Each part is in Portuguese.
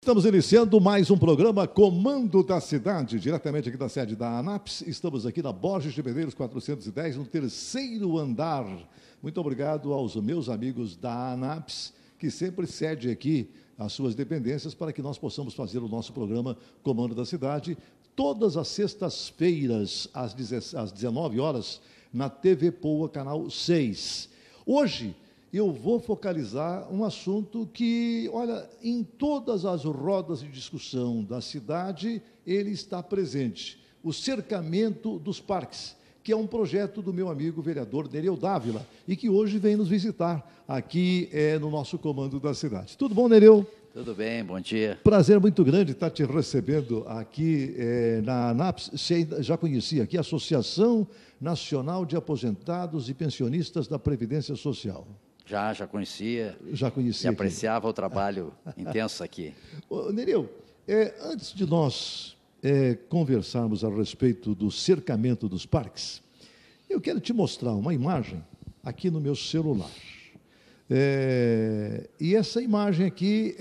Estamos iniciando mais um programa Comando da Cidade, diretamente aqui da sede da ANAPS. Estamos aqui na Borges de Medeiros 410, no terceiro andar. Muito obrigado aos meus amigos da ANAPS, que sempre cedem aqui as suas dependências para que nós possamos fazer o nosso programa Comando da Cidade, todas as sextas-feiras, às 19 horas, na TV Poa, canal 6. Hoje, eu vou focalizar um assunto que, olha, em todas as rodas de discussão da cidade, ele está presente. O cercamento dos parques, que é um projeto do meu amigo vereador Nereu Dávila, e que hoje vem nos visitar aqui no nosso Comando da Cidade. Tudo bom, Nereu? Tudo bem, bom dia. Prazer muito grande estar te recebendo aqui na ANAPS. Você já conhecia aqui a Associação Nacional de Aposentados e Pensionistas da Previdência Social. Já conhecia. Já conhecia. E apreciava o trabalho intenso aqui. Nereu, antes de nós conversarmos a respeito do cercamento dos parques, eu quero te mostrar uma imagem aqui no meu celular. E essa imagem aqui,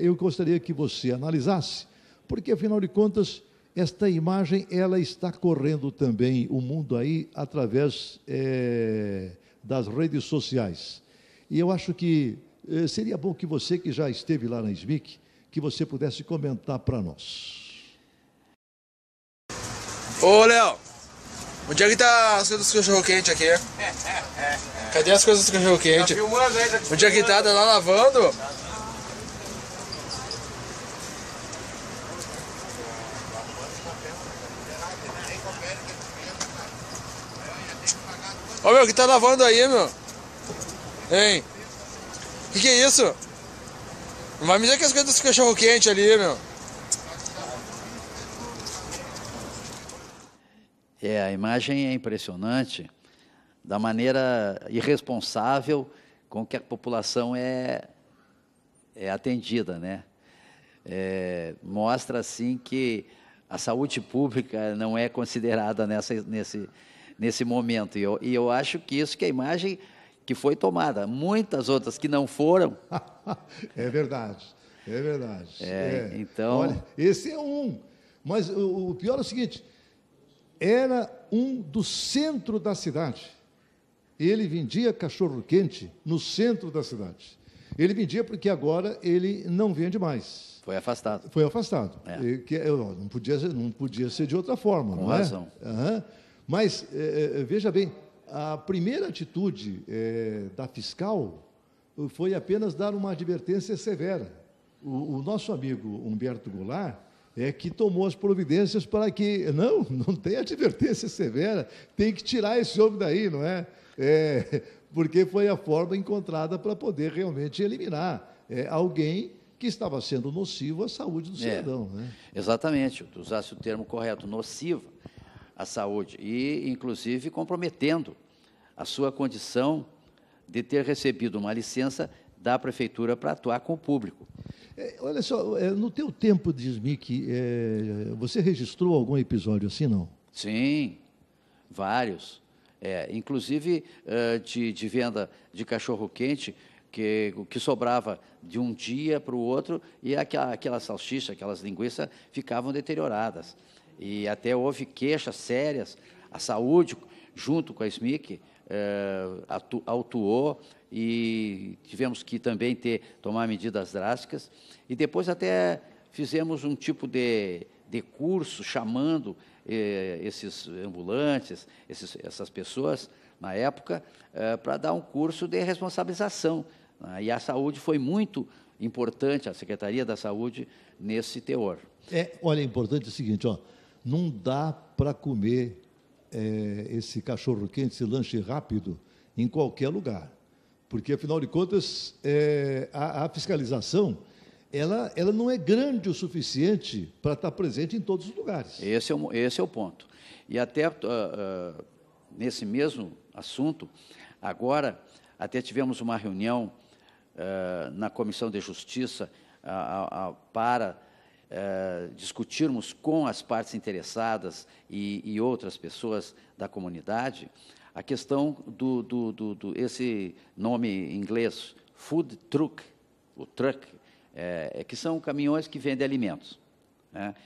eu gostaria que você analisasse, porque, afinal de contas, esta imagem ela está correndo também o mundo aí através das redes sociais. E eu acho que seria bom que você, que já esteve lá na SMIC, que você pudesse comentar para nós. Ô, Léo, onde é que tá as coisas dos cachorro-quente aqui? Cadê as coisas dos cachorro-quente? Onde é que tá? Tá lá lavando? Ô, meu, que tá lavando aí, meu? Hein? Que é isso? Não vai me dizer que as coisas dos cachorro-quente ali, meu. A imagem é impressionante da maneira irresponsável com que a população é atendida, né? Mostra, assim, que a saúde pública não é considerada nesse momento. E eu acho que isso que a imagem que foi tomada, muitas outras que não foram. É verdade, é verdade. Então... Olha, esse é um, mas o pior é o seguinte, era um do centro da cidade. Ele vendia cachorro-quente no centro da cidade. Ele vendia porque agora ele não vende mais. Foi afastado. Foi afastado. Não podia ser de outra forma. Com razão. Uhum. Mas, veja bem, a primeira atitude da fiscal foi apenas dar uma advertência severa. O nosso amigo Humberto Goulart que tomou as providências para que... Não tem advertência severa, tem que tirar esse homem daí, não é? Porque foi a forma encontrada para poder realmente eliminar alguém que estava sendo nocivo à saúde do cidadão. Né? Exatamente, tu usaste o termo correto, nocivo à saúde, e, inclusive, comprometendo a sua condição de ter recebido uma licença da Prefeitura para atuar com o público. Olha só, no teu tempo de SMIC, você registrou algum episódio assim, não? Sim, vários. Inclusive de venda de cachorro-quente, que o que sobrava de um dia para o outro, e aquela salsicha, aquelas linguiças ficavam deterioradas. E até houve queixas sérias. A saúde, junto com a SMIC, atuou, e tivemos que também tomar medidas drásticas. E depois até fizemos um tipo de curso chamando esses ambulantes, essas pessoas, na época, para dar um curso de responsabilização. E a saúde foi muito importante, a Secretaria da Saúde, nesse teor. Olha, é importante o seguinte, não dá para comer esse cachorro-quente, esse lanche rápido, em qualquer lugar. Porque, afinal de contas, a fiscalização ela não é grande o suficiente para estar presente em todos os lugares. Esse é o ponto. E até nesse mesmo assunto, agora, até tivemos uma reunião na Comissão de Justiça para discutirmos com as partes interessadas e outras pessoas da comunidade a questão esse nome em inglês, food truck, o truck, que são caminhões que vendem alimentos.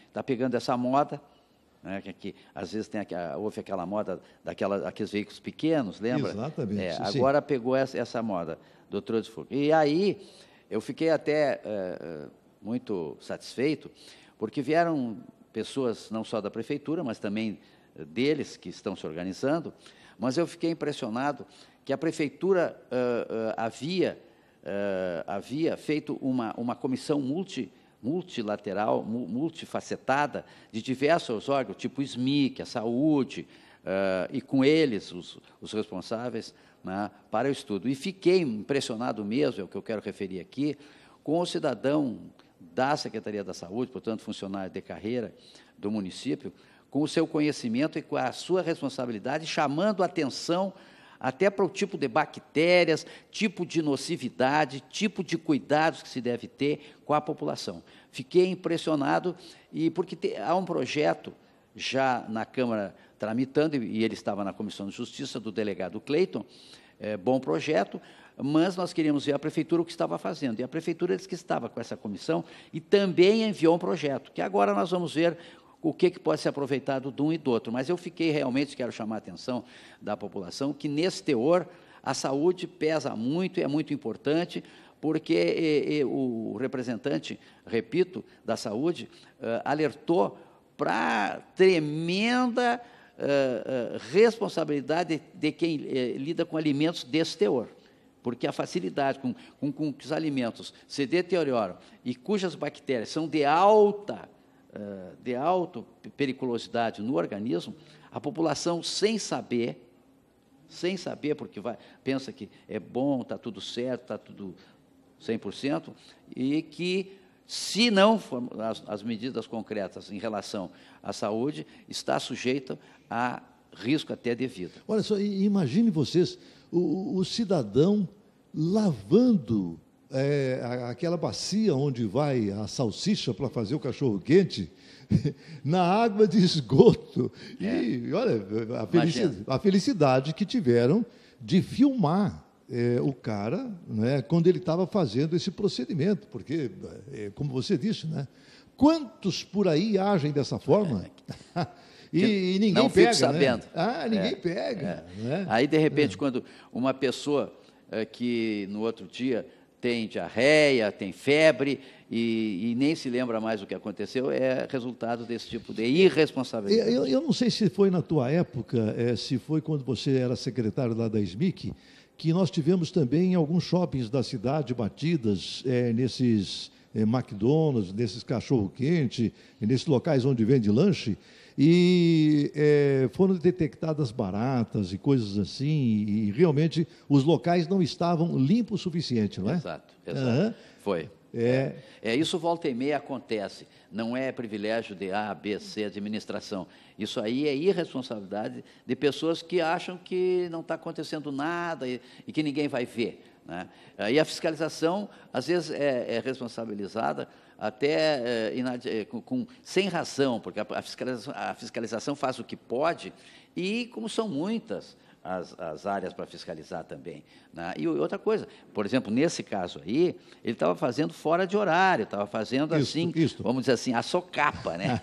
Está pegando essa moda, né, que às vezes houve aquela moda daqueles veículos pequenos, lembra? Exatamente. Agora pegou essa moda do Trudford. E aí eu fiquei até muito satisfeito, porque vieram pessoas não só da prefeitura, mas também deles que estão se organizando, mas eu fiquei impressionado que a prefeitura havia feito uma comissão multilateral, multifacetada, de diversos órgãos, tipo o SMIC, a saúde, e com eles, os responsáveis, né, para o estudo. E fiquei impressionado mesmo, é o que eu quero referir aqui, com o cidadão da Secretaria da Saúde, portanto, funcionário de carreira do município, com o seu conhecimento e com a sua responsabilidade, chamando a atenção até para o tipo de bactérias, tipo de nocividade, tipo de cuidados que se deve ter com a população. Fiquei impressionado, porque há um projeto já na Câmara tramitando, e ele estava na Comissão de Justiça, do delegado Cleiton, bom projeto, mas nós queríamos ver a Prefeitura o que estava fazendo. E a Prefeitura disse que estava com essa comissão e também enviou um projeto, que agora nós vamos ver o que pode ser aproveitado de um e do outro. Mas eu fiquei realmente, quero chamar a atenção da população, que nesse teor a saúde pesa muito e é muito importante, porque o representante, repito, da saúde, alertou para a tremenda responsabilidade de quem lida com alimentos desse teor. Porque a facilidade com que os alimentos se deterioram e cujas bactérias são de alta periculosidade no organismo, a população, sem saber, porque pensa que é bom, está tudo certo, está tudo 100%, e que, se não for as medidas concretas em relação à saúde, está sujeita a risco até de vida. Olha só, imagine vocês, o cidadão lavando aquela bacia onde vai a salsicha para fazer o cachorro-quente, na água de esgoto. E, olha, a felicidade que tiveram de filmar o cara, né, quando ele estava fazendo esse procedimento, porque, como você disse, né, quantos por aí agem dessa forma? E ninguém não pega, fico sabendo. Né? Ninguém pega. Né? Aí, de repente, quando uma pessoa que no outro dia tem diarreia, tem febre e nem se lembra mais o que aconteceu, é resultado desse tipo de irresponsabilidade. Eu não sei se foi na tua época, se foi quando você era secretário lá da SMIC, que nós tivemos também em alguns shoppings da cidade batidas nesses McDonald's, nesses cachorro-quente, nesses locais onde vende lanche, e foram detectadas baratas e coisas assim, e realmente os locais não estavam limpos o suficiente, não é? Exato. Foi. Isso volta e meia acontece, não é privilégio de A, B, C, administração. Isso aí é irresponsabilidade de pessoas que acham que não está acontecendo nada e que ninguém vai ver, né? E a fiscalização, às vezes, é responsabilizada até sem razão, porque a fiscalização faz o que pode, e como são muitas as áreas para fiscalizar também, né? E outra coisa, por exemplo, nesse caso aí, ele estava fazendo fora de horário, estava fazendo vamos dizer assim, a socapa, né?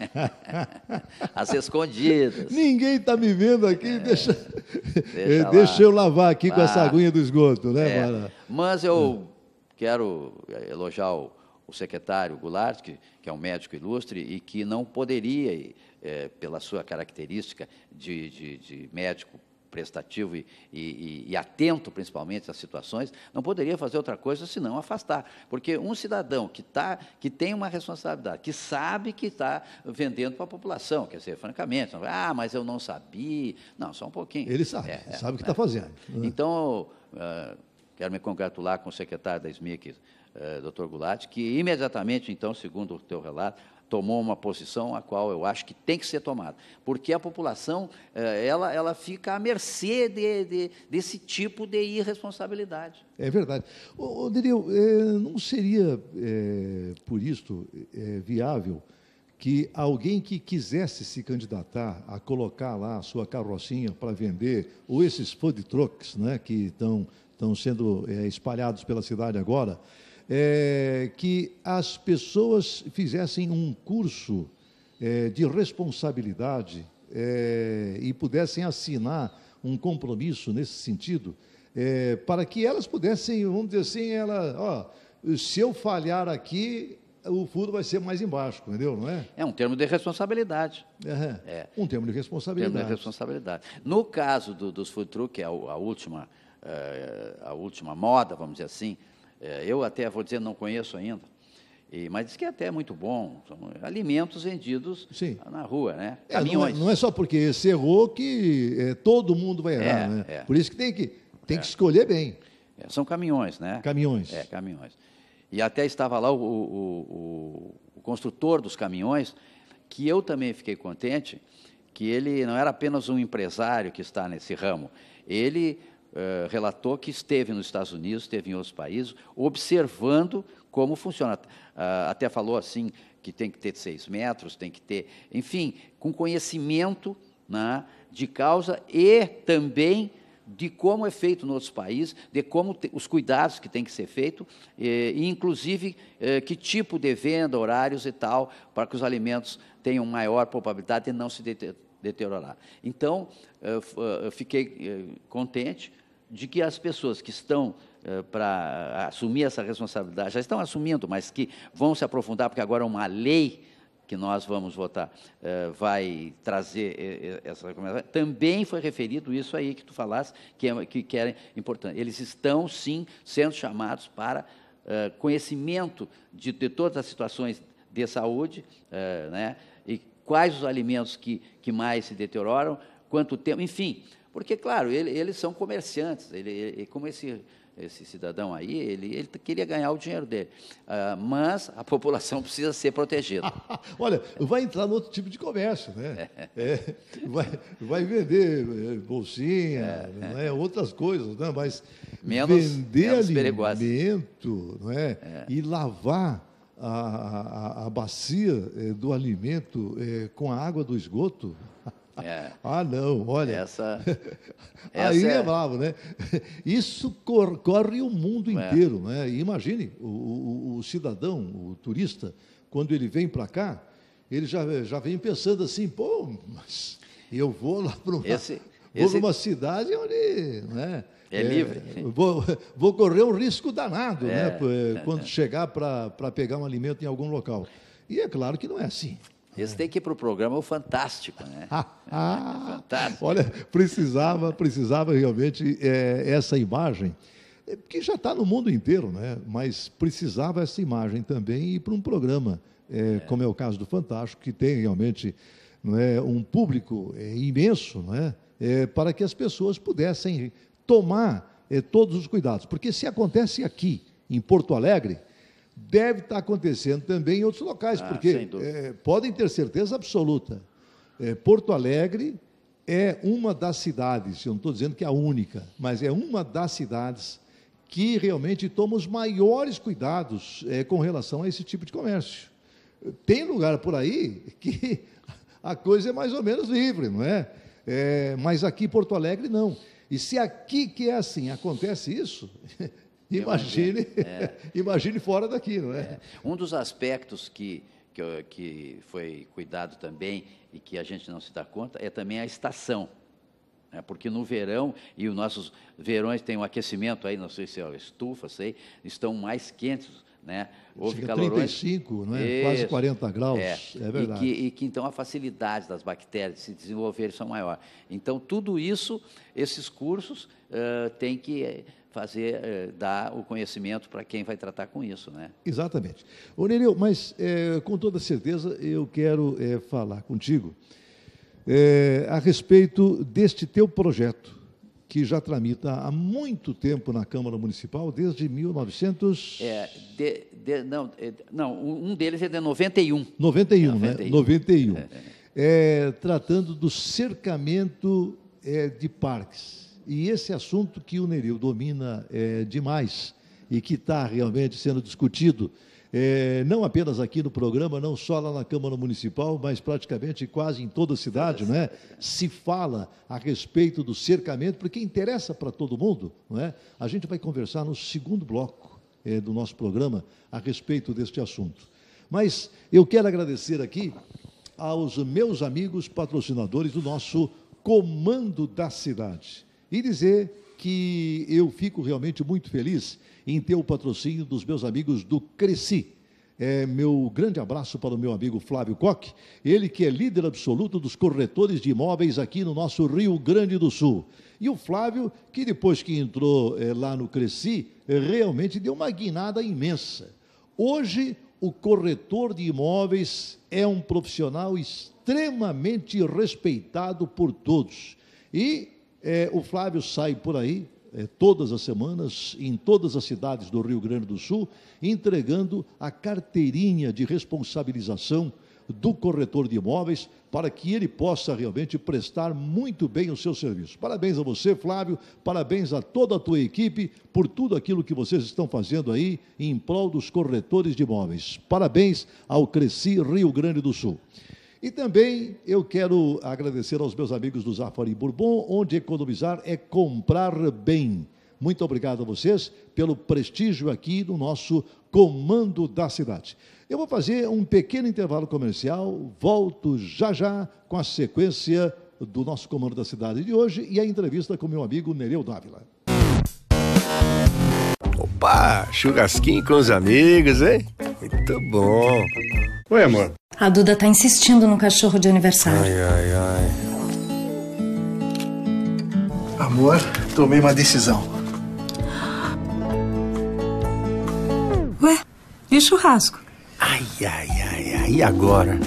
As escondidas. Ninguém está me vendo aqui, deixa eu lavar aqui com essa aguinha do esgoto, né, Mara? Mas eu quero elogiar o secretário Goulart, que é um médico ilustre e que não poderia, pela sua característica de médico prestativo e atento, principalmente, às situações, não poderia fazer outra coisa senão afastar. Porque um cidadão que tem uma responsabilidade, que sabe que está vendendo para a população, quer dizer, francamente, mas eu não sabia. Não, só um pouquinho. Ele sabe, sabe o que está fazendo. Então, quero me congratular com o secretário da SMIC, Dr. Goulart, que imediatamente, então, segundo o teu relato, tomou uma posição a qual eu acho que tem que ser tomada, porque a população ela fica à mercê desse tipo de irresponsabilidade. É verdade. Nereu, não seria, por isso, viável que alguém que quisesse se candidatar a colocar lá a sua carrocinha para vender, ou esses food trucks, né, que estão sendo espalhados pela cidade agora, que as pessoas fizessem um curso de responsabilidade e pudessem assinar um compromisso nesse sentido, para que elas pudessem, vamos dizer assim, se eu falhar aqui, o furo vai ser mais embaixo, entendeu? Não é? É um termo de responsabilidade. Um termo de responsabilidade. Termo de responsabilidade. No caso dos food truck, que é a última moda, vamos dizer assim, eu até vou dizer, não conheço ainda, mas diz que até é muito bom. São alimentos vendidos na rua, né? Caminhões. Não é só porque você errou que todo mundo vai errar, né? Por isso que tem que escolher bem. São caminhões, né? Caminhões. Caminhões. E até estava lá o construtor dos caminhões, que eu também fiquei contente, que ele não era apenas um empresário que está nesse ramo, ele relatou que esteve nos Estados Unidos, esteve em outros países, observando como funciona. Até falou assim, que tem que ter 6 metros, tem que ter, enfim, com conhecimento, né, de causa e também de como é feito nos outros países, de como os cuidados que tem que ser feito, e inclusive que tipo de venda, horários e tal, para que os alimentos tenham maior probabilidade de não se deteriorar. Então, eu fiquei contente de que as pessoas que estão para assumir essa responsabilidade, já estão assumindo, mas que vão se aprofundar, porque agora é uma lei que nós vamos votar, vai trazer essa recomendação. Também foi referido isso aí que tu falaste, que é importante. Eles estão, sim, sendo chamados para conhecimento de todas as situações de saúde, né, e quais os alimentos que mais se deterioram, quanto tempo, enfim. Porque, claro, eles são comerciantes, como esse cidadão aí, ele queria ganhar o dinheiro dele, mas a população precisa ser protegida. Olha, vai entrar no outro tipo de comércio, né? Vai vender bolsinha, não é? Outras coisas, né? Mas vender alimento, não é? E lavar a bacia do alimento com a água do esgoto. Não, olha. Aí é bravo, né? Isso corre o mundo inteiro, né? E imagine, o cidadão, o turista, quando ele vem para cá, ele já vem pensando assim, mas eu vou lá para uma cidade onde, né, é livre. Vou correr um risco danado, né? Quando chegar para pegar um alimento em algum local. E é claro que não é assim. Esse tem que ir para o programa O Fantástico, né? Fantástico. Olha, precisava realmente essa imagem, que já está no mundo inteiro, né? Mas precisava essa imagem também ir para um programa, como é o caso do Fantástico, que tem realmente, não é, um público imenso, não é? Para que as pessoas pudessem tomar todos os cuidados. Porque se acontece aqui, em Porto Alegre, deve estar acontecendo também em outros locais, porque podem ter certeza absoluta. Porto Alegre é uma das cidades, eu não estou dizendo que é a única, mas é uma das cidades que realmente toma os maiores cuidados com relação a esse tipo de comércio. Tem lugar por aí que a coisa é mais ou menos livre, não é? Mas aqui em Porto Alegre não. E se aqui que é assim, acontece isso... Imagine fora daqui, não é? Um dos aspectos que foi cuidado também e que a gente não se dá conta é também a estação. Né? Porque no verão, e os nossos verões têm um aquecimento aí, não sei se é estufa, estão mais quentes, né? Houve calorões. 35, não é? Quase 40 graus, é verdade. E que então a facilidade das bactérias de se desenvolverem são maior. Então, tudo isso, esses cursos, tem que dar o conhecimento para quem vai tratar com isso, né? Exatamente. Ô, Nereu, mas com toda certeza eu quero falar contigo a respeito deste teu projeto, que já tramita há muito tempo na Câmara Municipal, desde 1900... um deles é de 91. 91, né? 91. Tratando do cercamento de parques. E esse assunto que o Nereu domina demais e que está realmente sendo discutido, não apenas aqui no programa, não só lá na Câmara Municipal, mas praticamente quase em toda a cidade, não é? Se fala a respeito do cercamento, porque interessa para todo mundo, não é? A gente vai conversar no segundo bloco do nosso programa a respeito deste assunto. Mas eu quero agradecer aqui aos meus amigos patrocinadores do nosso Comando da Cidade e dizer que eu fico realmente muito feliz em ter o patrocínio dos meus amigos do Cresci. Meu grande abraço para o meu amigo Flávio Koch, ele que é líder absoluto dos corretores de imóveis aqui no nosso Rio Grande do Sul. E o Flávio, que depois que entrou lá no Cresci, realmente deu uma guinada imensa. Hoje, o corretor de imóveis é um profissional extremamente respeitado por todos. E o Flávio sai por aí, todas as semanas, em todas as cidades do Rio Grande do Sul, entregando a carteirinha de responsabilização do corretor de imóveis para que ele possa realmente prestar muito bem o seu serviço. Parabéns a você, Flávio, parabéns a toda a tua equipe por tudo aquilo que vocês estão fazendo aí em prol dos corretores de imóveis. Parabéns ao Cresci Rio Grande do Sul. E também eu quero agradecer aos meus amigos do Zafari Bourbon, onde economizar é comprar bem. Muito obrigado a vocês pelo prestígio aqui no nosso Comando da Cidade. Eu vou fazer um pequeno intervalo comercial, volto já já com a sequência do nosso Comando da Cidade de hoje e a entrevista com meu amigo Nereu Dávila. Opa, churrasquinho com os amigos, hein? Muito bom. Oi, amor. A Duda tá insistindo no cachorro de aniversário. Ai, ai, ai. Amor, tomei uma decisão. Ué, e churrasco? Ai, ai, ai, ai, e agora?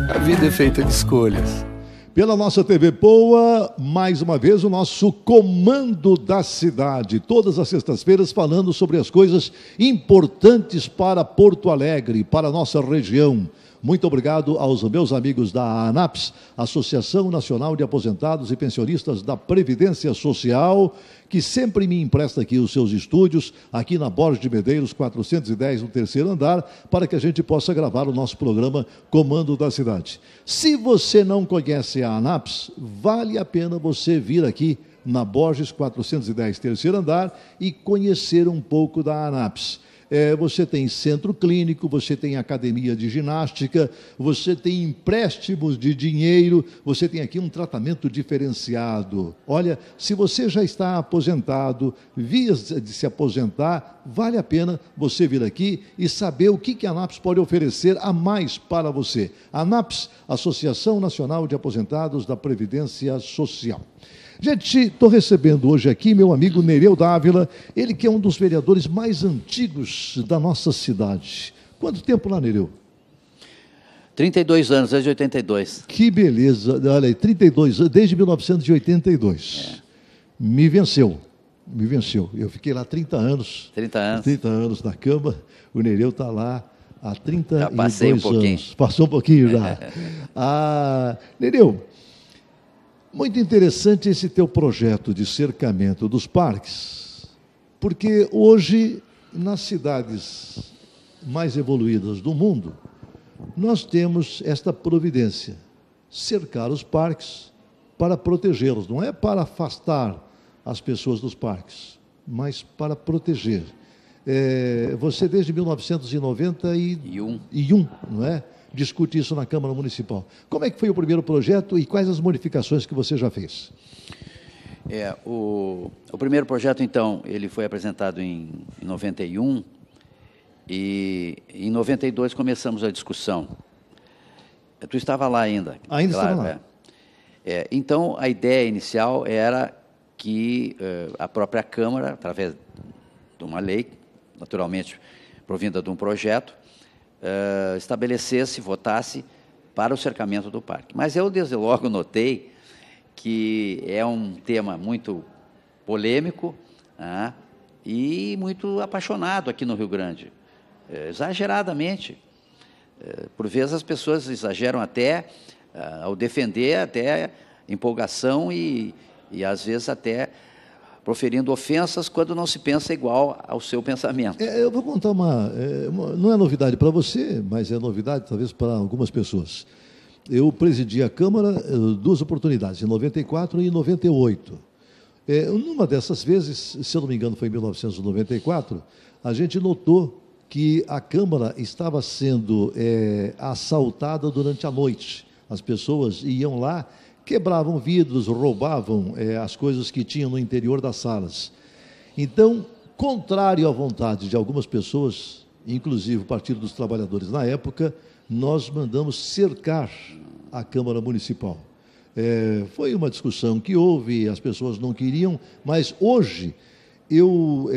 A vida é feita de escolhas. Pela nossa TV Poa, mais uma vez o nosso Comando da Cidade, todas as sextas-feiras falando sobre as coisas importantes para Porto Alegre, para a nossa região. Muito obrigado aos meus amigos da ANAPS, Associação Nacional de Aposentados e Pensionistas da Previdência Social, que sempre me empresta aqui os seus estúdios, aqui na Borges de Medeiros, 410, no terceiro andar, para que a gente possa gravar o nosso programa Comando da Cidade. Se você não conhece a ANAPS, vale a pena você vir aqui na Borges 410, terceiro andar, e conhecer um pouco da ANAPS. Você tem centro clínico, você tem academia de ginástica, você tem empréstimos de dinheiro, você tem aqui um tratamento diferenciado. Olha, se você já está aposentado, vias de se aposentar, vale a pena você vir aqui e saber o que a ANAPS pode oferecer a mais para você. ANAPS, Associação Nacional de Aposentados da Previdência Social. Gente, estou recebendo hoje aqui meu amigo Nereu Dávila, ele que é um dos vereadores mais antigos da nossa cidade. Quanto tempo lá, Nereu? 32 anos, desde 82. Que beleza, olha aí, 32 anos, desde 1982. Me venceu. Eu fiquei lá 30 anos. 30 anos. 30 anos na cama, o Nereu está lá há 32 já passei um pouquinho. anos. Passou um pouquinho já. Nereu, muito interessante esse teu projeto de cercamento dos parques, porque hoje, nas cidades mais evoluídas do mundo, nós temos esta providência, cercar os parques para protegê-los, não é para afastar as pessoas dos parques, mas para proteger. Você, desde 1991, não é? Discute isso na Câmara Municipal. Como é que foi o primeiro projeto e quais as modificações que você já fez? O primeiro projeto, então, ele foi apresentado em 91 e em 92 começamos a discussão. Tu estava lá ainda. Ainda claro, estava lá. Então, a ideia inicial era que a própria Câmara, através de uma lei, naturalmente provinda de um projeto, estabelecesse, votasse para o cercamento do parque. Mas eu, desde logo, notei que é um tema muito polêmico e muito apaixonado aqui no Rio Grande, exageradamente. Por vezes as pessoas exageram até ao defender, até empolgação e às vezes até proferindo ofensas quando não se pensa igual ao seu pensamento. Eu vou contar não é novidade para você, mas é novidade talvez para algumas pessoas. Eu presidi a Câmara 2 oportunidades, em 94 e em 98. Numa dessas vezes, se eu não me engano foi em 1994, a gente notou que a Câmara estava sendo assaltada durante a noite. As pessoas iam lá, quebravam vidros, roubavam as coisas que tinham no interior das salas. Então, contrário à vontade de algumas pessoas, inclusive o Partido dos Trabalhadores na época, nós mandamos cercar a Câmara Municipal. Foi uma discussão que houve, as pessoas não queriam, mas hoje eu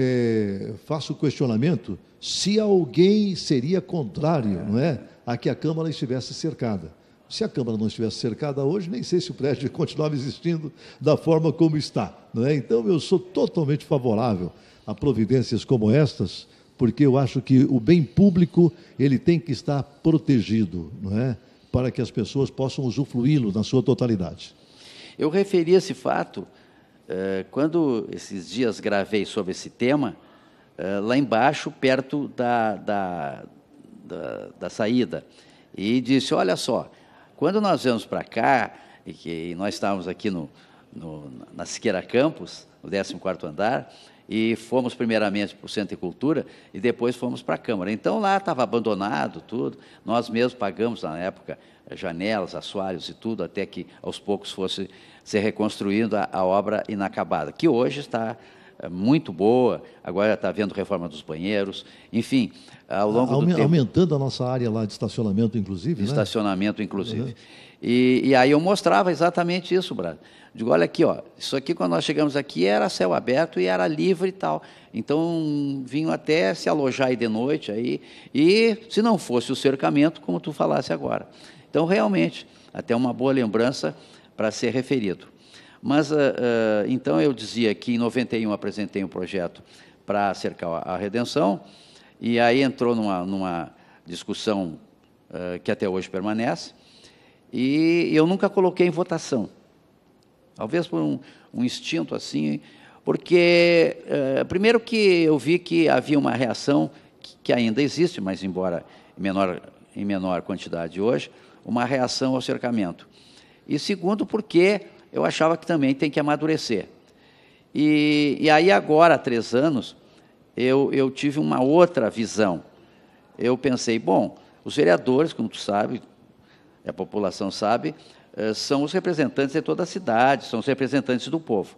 faço o questionamento se alguém seria contrário, não é, a que a Câmara estivesse cercada. Se a Câmara não estivesse cercada hoje, nem sei se o prédio continuava existindo da forma como está, não é? Então, eu sou totalmente favorável a providências como estas, porque eu acho que o bem público ele tem que estar protegido, não é? Para que as pessoas possam usufruí-lo na sua totalidade. Eu referi esse fato quando esses dias gravei sobre esse tema, lá embaixo, perto da saída, e disse, olha só, quando nós viemos para cá, e que nós estávamos aqui na Siqueira Campos, no 14º andar, e fomos primeiramente para o Centro de Cultura e depois fomos para a Câmara. Então, lá estava abandonado tudo, nós mesmos pagamos, na época, janelas, assoalhos e tudo, até que, aos poucos, fosse ser reconstruindo a obra inacabada, que hoje está muito boa, agora está havendo reforma dos banheiros, enfim, ao longo do tempo... Aumentando a nossa área lá de estacionamento, inclusive, de né? Estacionamento, inclusive. Uhum. E aí eu mostrava exatamente isso, Brado. Digo, olha aqui, ó, isso aqui, quando nós chegamos aqui, era céu aberto e era livre e tal. Então, vinham até se alojar aí de noite, aí, e se não fosse o cercamento, como tu falasse agora. Então, realmente, até uma boa lembrança para ser referido. Mas, então, eu dizia que em 91 apresentei um projeto para cercar a Redenção, e aí entrou numa discussão que até hoje permanece, e eu nunca coloquei em votação. Talvez por um instinto assim, porque, primeiro que eu vi que havia uma reação, que ainda existe, mas embora em menor quantidade hoje, uma reação ao cercamento. E segundo, porque eu achava que também tem que amadurecer. E aí agora, há 3 anos, eu tive uma outra visão. Eu pensei, bom, os vereadores, como tu sabe, a população sabe, são os representantes de toda a cidade, são os representantes do povo.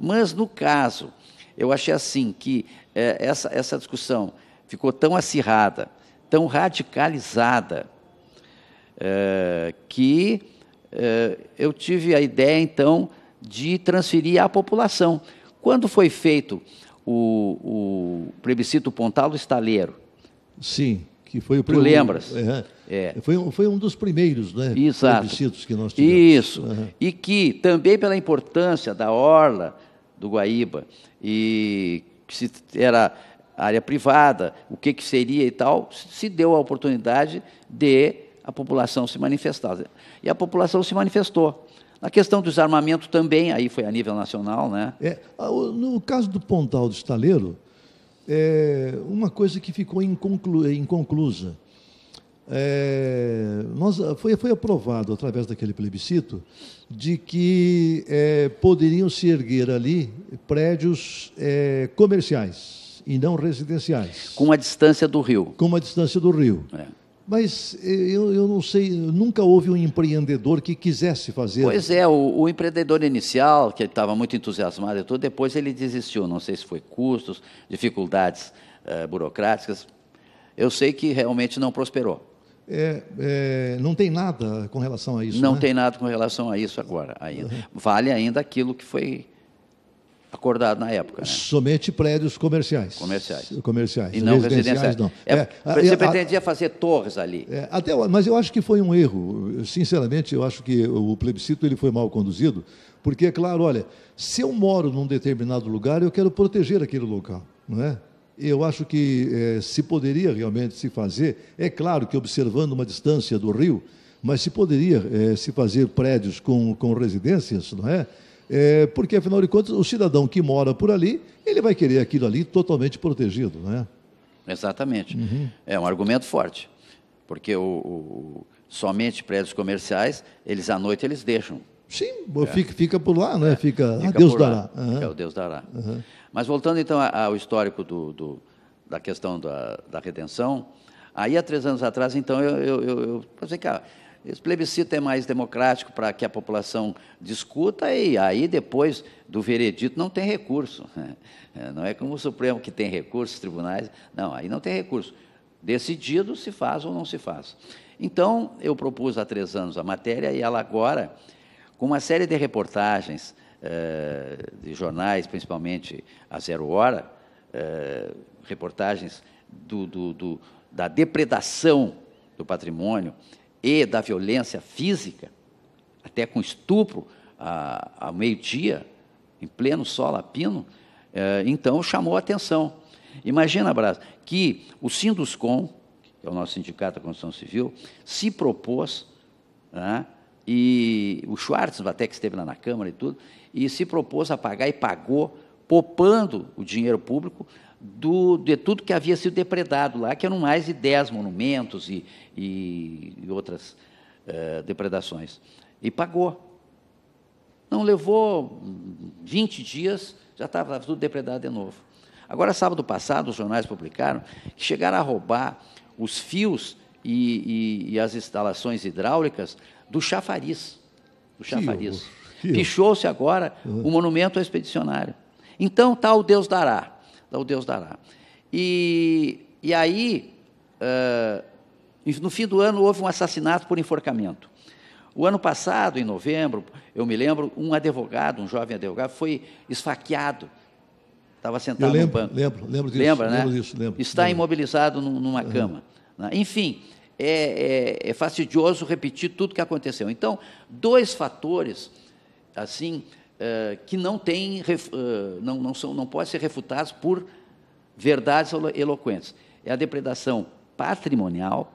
Mas, no caso, eu achei assim que essa discussão ficou tão acirrada, tão radicalizada, que eu tive a ideia, então, de transferir à população. Quando foi feito o plebiscito Pontal-Estaleiro? Sim, que foi o Tu lembras? Foi um dos primeiros, né, plebiscitos que nós tivemos. Isso, e que também pela importância da orla do Guaíba, e que se era área privada, o que seria e tal, se deu a oportunidade de a população se manifestar. E a população se manifestou. Na questão do desarmamento também, aí foi a nível nacional, né? No caso do Pontal do Estaleiro, uma coisa que ficou inconclusa. Foi aprovado, através daquele plebiscito, de que poderiam se erguer ali prédios comerciais e não residenciais. Com a distância do rio. Com a distância do rio. Mas eu não sei, nunca houve um empreendedor que quisesse fazer... Pois é, o empreendedor inicial, que estava muito entusiasmado e tudo, depois ele desistiu, não sei se foi custos, dificuldades burocráticas, eu sei que realmente não prosperou. Não tem nada com relação a isso, Não né? tem nada com relação a isso agora, ainda. Vale ainda aquilo que foi acordado na época, né? Somente prédios comerciais. E não residenciais. Não. Você pretendia fazer torres ali. Mas eu acho que foi um erro. Sinceramente, eu acho que o plebiscito ele foi mal conduzido, porque, é claro, olha, se eu moro num determinado lugar, eu quero proteger aquele local, não é? Eu acho que se poderia realmente se fazer, é claro que observando uma distância do rio, mas se poderia se fazer prédios com residências, não é? Porque, afinal de contas, o cidadão que mora por ali, ele vai querer aquilo ali totalmente protegido, não é? Exatamente. É um argumento forte, porque somente prédios comerciais, eles à noite eles deixam. Sim, fica por lá, né? Fica Deus dará. É o Deus dará. Mas voltando, então, ao histórico da questão da redenção, aí, há 3 anos atrás, então, eu pensei que esse plebiscito é mais democrático para que a população discuta e aí, depois do veredito, não tem recurso. Não é como o Supremo, que tem recursos, tribunais. Não, aí não tem recurso. Decidido se faz ou não se faz. Então, eu propus há 3 anos a matéria e ela agora, com uma série de reportagens de jornais, principalmente a Zero Hora, reportagens da depredação do patrimônio e da violência física, até com estupro ao meio-dia, em pleno sol a pino, então chamou a atenção. Imagina, Brás, que o Sinduscom, que é o nosso sindicato da construção civil, se propôs, né, e o Schwartz até que esteve lá na Câmara e tudo, e se propôs a pagar e pagou, poupando o dinheiro público de tudo que havia sido depredado lá, que eram mais de 10 monumentos e outras depredações. E pagou. Não levou 20 dias, já estava tudo depredado de novo. Agora, sábado passado, os jornais publicaram que chegaram a roubar os fios e as instalações hidráulicas do chafariz. Pichou-se agora o monumento ao expedicionário. Então, está o Deus dará. E aí, no fim do ano, houve um assassinato por enforcamento. O ano passado, em novembro, eu me lembro, um jovem advogado, foi esfaqueado. Estava sentado no banco. Lembro disso. Lembra, né? Lembro. Está imobilizado numa cama. Né? Enfim, é fastidioso repetir tudo o que aconteceu. Então, 2 fatores, assim, que não podem ser refutados por verdades eloquentes. É a depredação patrimonial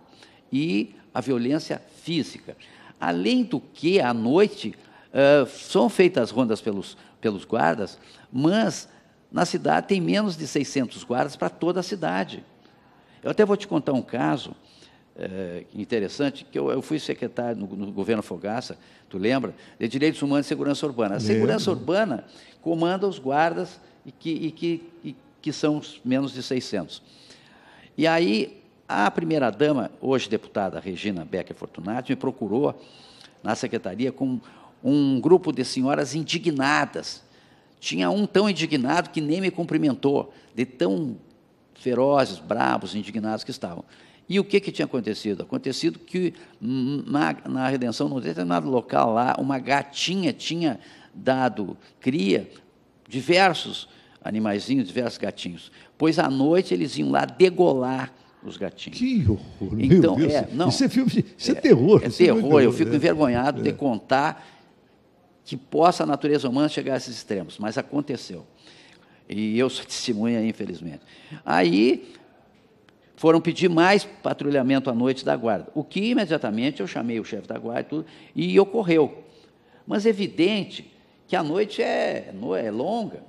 e a violência física. Além do que, à noite, são feitas rondas pelos guardas, mas na cidade tem menos de 600 guardas para toda a cidade. Eu até vou te contar um caso interessante, que eu fui secretário no governo Fogaça, tu lembra, de Direitos Humanos e Segurança Urbana. A Segurança Urbana comanda os guardas que são menos de 600. E aí, a primeira-dama, hoje deputada Regina Becker Fortunati, me procurou na secretaria com um grupo de senhoras indignadas. Tinha um tão indignado que nem me cumprimentou, de tão ferozes, bravos, indignados que estavam. E o que tinha acontecido? Acontecido que, na Redenção, num determinado local lá, uma gatinha tinha dado cria, diversos animaizinhos, diversos gatinhos, pois à noite eles iam lá degolar os gatinhos. Que horror, então, meu Deus. Não, isso é terror. É terror, eu fico envergonhado de contar que possa a natureza humana chegar a esses extremos, mas aconteceu. E eu sou testemunha, infelizmente. Aí foram pedir mais patrulhamento à noite da guarda, o que imediatamente eu chamei o chefe da guarda e tudo, e ocorreu. Mas é evidente que a noite é longa,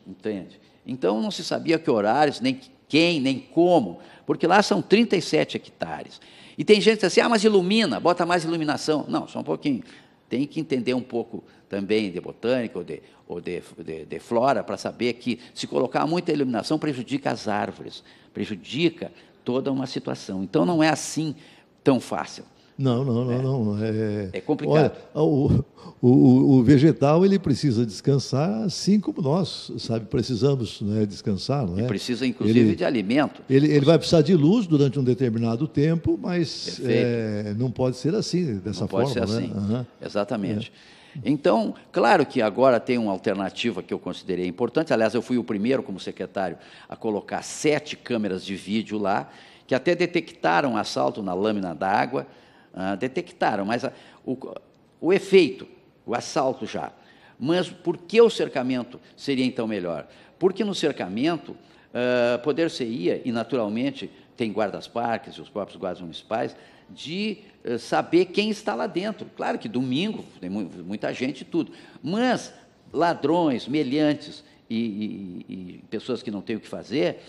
entende? Então não se sabia que horários, nem quem, nem como, porque lá são 37 hectares. E tem gente que diz assim, mas ilumina, bota mais iluminação. Não, só um pouquinho. Tem que entender um pouco também de botânica ou de flora para saber que se colocar muita iluminação prejudica as árvores, prejudica toda uma situação. Então, não é assim tão fácil. Não. É complicado. Olha, o vegetal ele precisa descansar, assim como nós, sabe? Precisamos, né, descansar, não é? E precisa, inclusive, de alimento. Ele vai precisar de luz durante um determinado tempo, mas não pode ser assim, dessa forma. Não pode ser assim, né? Exatamente. Então, claro que agora tem uma alternativa que eu considerei importante. Aliás, eu fui o primeiro, como secretário, a colocar 7 câmeras de vídeo lá, que até detectaram assalto na lâmina d'água, detectaram, mas o efeito, o assalto já. Mas por que o cercamento seria então melhor? Porque no cercamento poder-se-ia, e naturalmente tem guardas-parques e os próprios guardas municipais, de saber quem está lá dentro. Claro que domingo tem muita gente e tudo, mas ladrões, meliantes e pessoas que não têm o que fazer,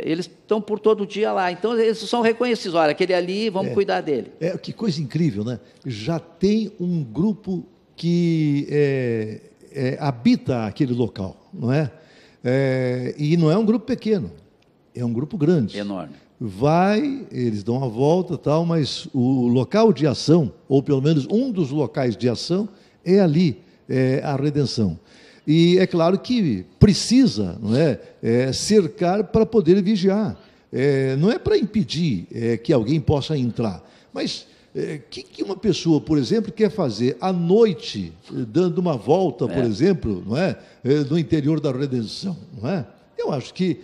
eles estão por todo dia lá, então eles são reconhecidos, olha, aquele ali, vamos cuidar dele. Que coisa incrível, né? Já tem um grupo que habita aquele local, não é? E não é um grupo pequeno, é um grupo grande. Enorme. Eles dão a volta, tal, mas o local de ação, ou pelo menos um dos locais de ação, é ali, a Redenção. E é claro que precisa, não é, cercar para poder vigiar. Não é para impedir que alguém possa entrar, mas que uma pessoa, por exemplo, quer fazer à noite, dando uma volta, por exemplo, não é, no interior da Redenção, não é? Eu acho que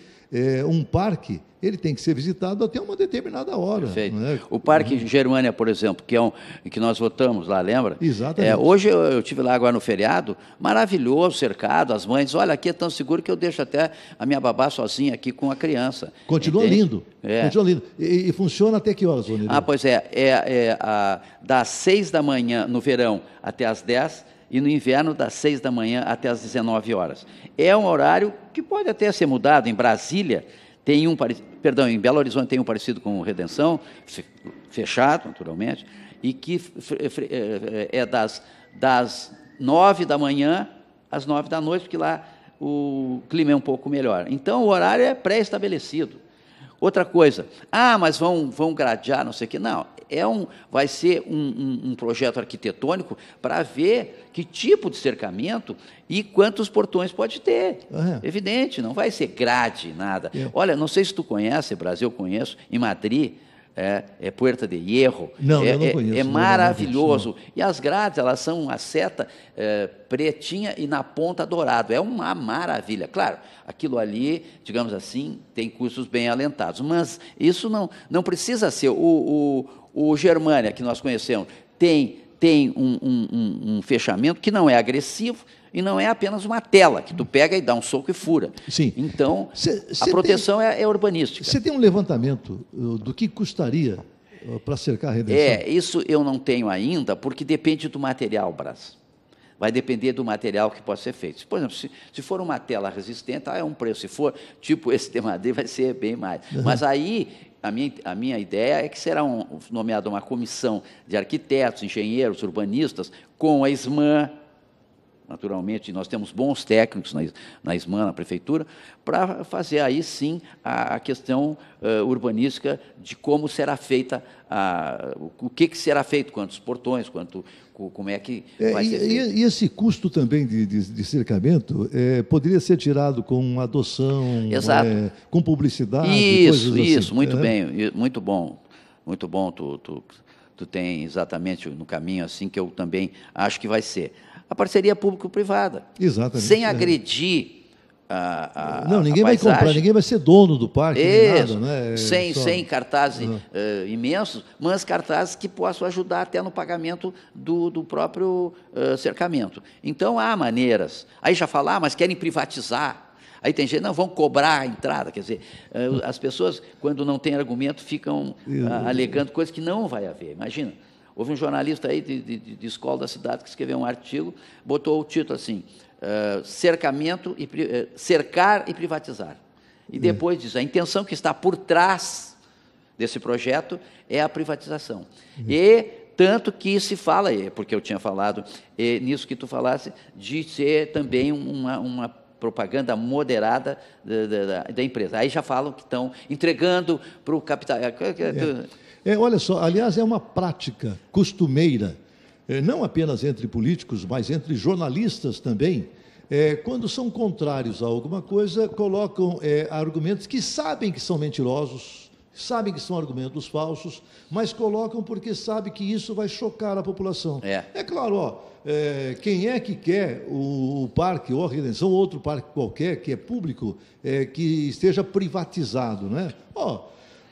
um parque ele tem que ser visitado até uma determinada hora. Perfeito. Não é? O Parque Germânia, por exemplo, que nós votamos lá, lembra? Exatamente. Hoje eu estive lá agora no feriado, maravilhoso, cercado, as mães, olha, aqui é tão seguro que eu deixo até a minha babá sozinha aqui com a criança. Continua Entende? lindo. Continua lindo. E funciona até que horas, Onir? Pois das 6 da manhã no verão até as 10 e no inverno das 6 da manhã até as 19 horas. É um horário que pode até ser mudado. Em Brasília tem em Belo Horizonte tem um parecido com o Redenção, fechado, naturalmente, e que é das 9 da manhã às 9 da noite, porque lá o clima é um pouco melhor. Então, o horário é pré-estabelecido. Outra coisa, mas vão gradear, não sei o quê. Não, vai ser um projeto arquitetônico para ver que tipo de cercamento e quantos portões pode ter. Evidente, não vai ser grade, nada. Olha, não sei se tu conhece, Brasil, eu conheço, em Madrid, Puerta de Hierro. Não, eu não conheço. É maravilhoso. E as grades, elas são uma seta pretinha e na ponta dourado. É uma maravilha. Claro, aquilo ali, digamos assim, tem custos bem alentados. Mas isso não precisa ser. O Germânia, que nós conhecemos, tem um fechamento que não é agressivo e não é apenas uma tela, que tu pega e dá um soco e fura. Sim. Então, a proteção é urbanística. Você tem um levantamento do que custaria para cercar a Redenção? Isso eu não tenho ainda, porque depende do material, Brás. Vai depender do material que pode ser feito. Por exemplo, se for uma tela resistente, é um preço. Se for tipo esse de madeira, vai ser bem mais. Mas aí, a minha ideia é que será nomeada uma comissão de arquitetos, engenheiros, urbanistas, com a SMAN. Naturalmente, nós temos bons técnicos na SMAN, na prefeitura, para fazer aí sim a questão urbanística de como será feita, o que será feito, quantos portões, como é que vai ser feito. E esse custo também de cercamento poderia ser tirado com adoção, com publicidade, coisas assim. Isso, muito bem, muito bom, tu tem exatamente no caminho assim que eu também acho que vai ser. A parceria público-privada. Exatamente. Sem agredir não, ninguém vai comprar, ninguém vai ser dono do parque, isso, nada, né? Sem cartazes imensos, mas cartazes que possam ajudar até no pagamento do próprio cercamento. Então, há maneiras. Aí já falar, mas querem privatizar. Aí tem gente, não, vão cobrar a entrada. Quer dizer, as pessoas, quando não têm argumento, ficam alegando coisas que não vai haver. Imagina. Houve um jornalista aí de escola da cidade que escreveu um artigo, botou o título assim, cercar e privatizar. E depois diz, a intenção que está por trás desse projeto é a privatização. E tanto que se fala, porque eu tinha falado nisso que tu falasse, de ser também uma propaganda moderada da empresa. Aí já falam que estão entregando para o capital. Olha só, aliás, é uma prática costumeira, não apenas entre políticos, mas entre jornalistas também, quando são contrários a alguma coisa, colocam argumentos que sabem que são mentirosos, sabem que são argumentos falsos, mas colocam porque sabe que isso vai chocar a população. É claro, quem é que quer o parque ou a Redenção, ou outro parque qualquer, que é público, que esteja privatizado, né?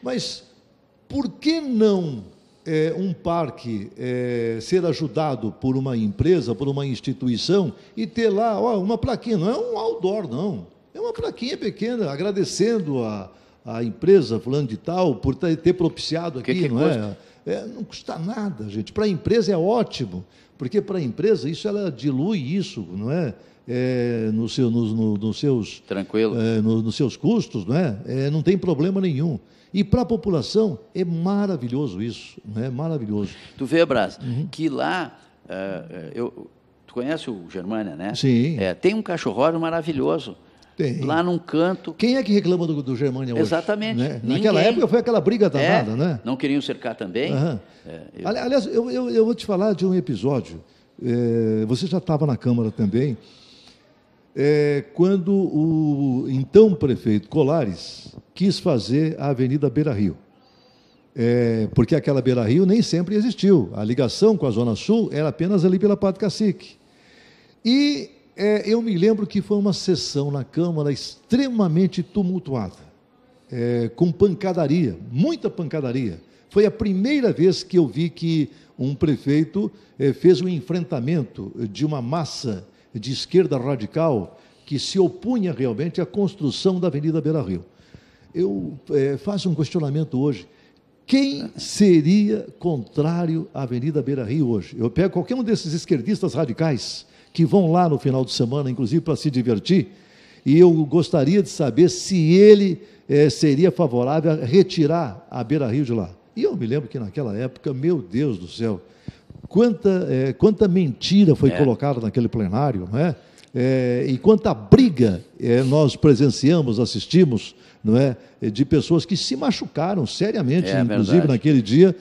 Mas por que não um parque ser ajudado por uma empresa, por uma instituição, e ter lá uma plaquinha? Não é um outdoor, não. É uma plaquinha pequena, agradecendo a empresa fulano de tal por ter propiciado aqui, não é? Não custa nada, gente. Para a empresa é ótimo, porque para a empresa ela dilui isso, não é? Nos seus custos, não é? Não tem problema nenhum. E para a população é maravilhoso isso, né? Maravilhoso. Tu vê, Brás, que lá conhece o Germânia, né? Sim. Tem um cachorródromo maravilhoso. Tem. Lá num canto. Quem é que reclama do Germânia hoje? Exatamente. Né? Naquela época foi aquela briga danada, né? Não queriam cercar também. Uhum. Aliás, eu vou te falar de um episódio. Você já estava na Câmara também. Quando o então prefeito Colares quis fazer a Avenida Beira-Rio. Porque aquela Beira-Rio nem sempre existiu. A ligação com a Zona Sul era apenas ali pela Padre Cacique. E eu me lembro que foi uma sessão na Câmara extremamente tumultuada, com pancadaria, muita pancadaria. Foi a primeira vez que eu vi que um prefeito fez um enfrentamento de uma massa de esquerda radical que se opunha realmente à construção da Avenida Beira-Rio. Eu faço um questionamento hoje. Quem seria contrário à Avenida Beira-Rio hoje? Eu pego qualquer um desses esquerdistas radicais que vão lá no final de semana, inclusive para se divertir, e eu gostaria de saber se ele seria favorável a retirar a Beira-Rio de lá. E eu me lembro que naquela época, meu Deus do céu, quanta mentira foi colocada naquele plenário, não é? E quanta briga nós presenciamos, assistimos, não é? De pessoas que se machucaram seriamente, inclusive verdade. naquele dia,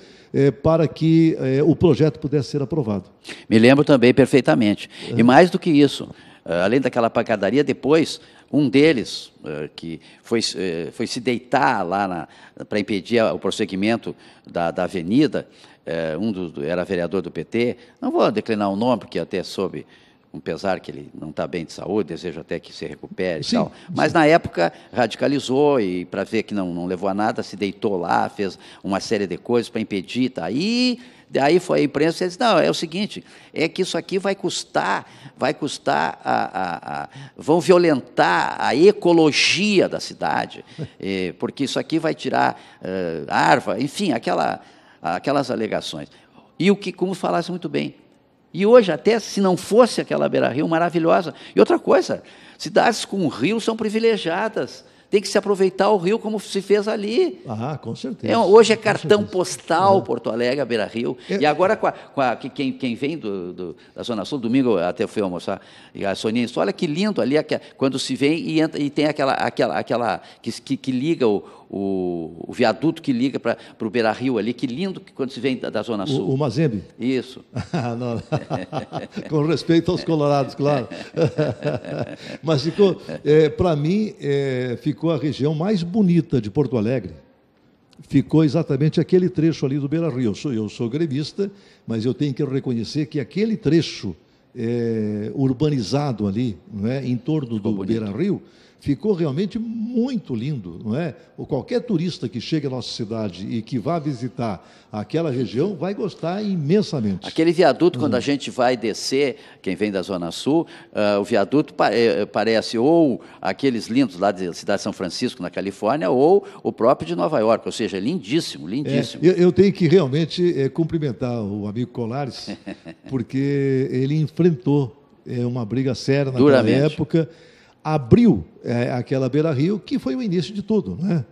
para que o projeto pudesse ser aprovado. Me lembro também perfeitamente. E mais do que isso, além daquela pancadaria, depois, um deles, que foi se deitar lá para impedir o prosseguimento da avenida, era vereador do PT, não vou declinar o nome, porque até soube, um pesar que ele não está bem de saúde, desejo até que se recupere e tal. Mas, na época, radicalizou e, para ver que não levou a nada, se deitou lá, fez uma série de coisas para impedir. Tá? Daí foi a imprensa e disse, não, é o seguinte, é que isso aqui vai custar, vão violentar a ecologia da cidade, porque isso aqui vai tirar árvore, enfim, aquelas alegações. E o que, como falasse muito bem, e hoje, até se não fosse aquela Beira-Rio maravilhosa. E outra coisa, cidades com rio são privilegiadas. Tem que se aproveitar o rio como se fez ali. Ah, com certeza. Hoje é cartão postal Porto Alegre, Beira-Rio. E agora, quem vem da Zona Sul, domingo até fui almoçar, e a Soninha disse, olha que lindo ali, quando se vem e entra, e tem aquela que liga o viaduto que liga para o Beira-Rio ali, que lindo quando se vem da Zona Sul. O Mazembe? Isso. Não. Com respeito aos colorados, claro. Mas ficou, para mim, ficou a região mais bonita de Porto Alegre. Ficou exatamente aquele trecho ali do Beira-Rio. Eu sou gremista, mas eu tenho que reconhecer que aquele trecho urbanizado ali, não é, em torno do Beira-Rio, ficou realmente muito lindo, não é? Qualquer turista que chegue à nossa cidade e que vá visitar aquela região vai gostar imensamente. Aquele viaduto, quando a gente vai descer, quem vem da Zona Sul, o viaduto parece ou aqueles lindos lá da cidade de São Francisco, na Califórnia, ou o próprio de Nova York, ou seja, lindíssimo, lindíssimo. Eu tenho que realmente cumprimentar o amigo Colares, porque ele enfrentou uma briga séria naquela época, abriu aquela Beira-Rio, que foi o início de tudo, né?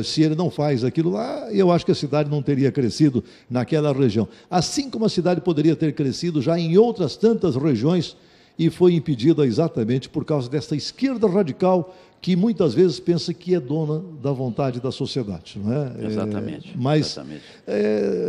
Se ele não faz aquilo lá, eu acho que a cidade não teria crescido naquela região. Assim como a cidade poderia ter crescido já em outras tantas regiões, e foi impedida exatamente por causa dessa esquerda radical que muitas vezes pensa que é dona da vontade da sociedade. Não é? Exatamente. Mas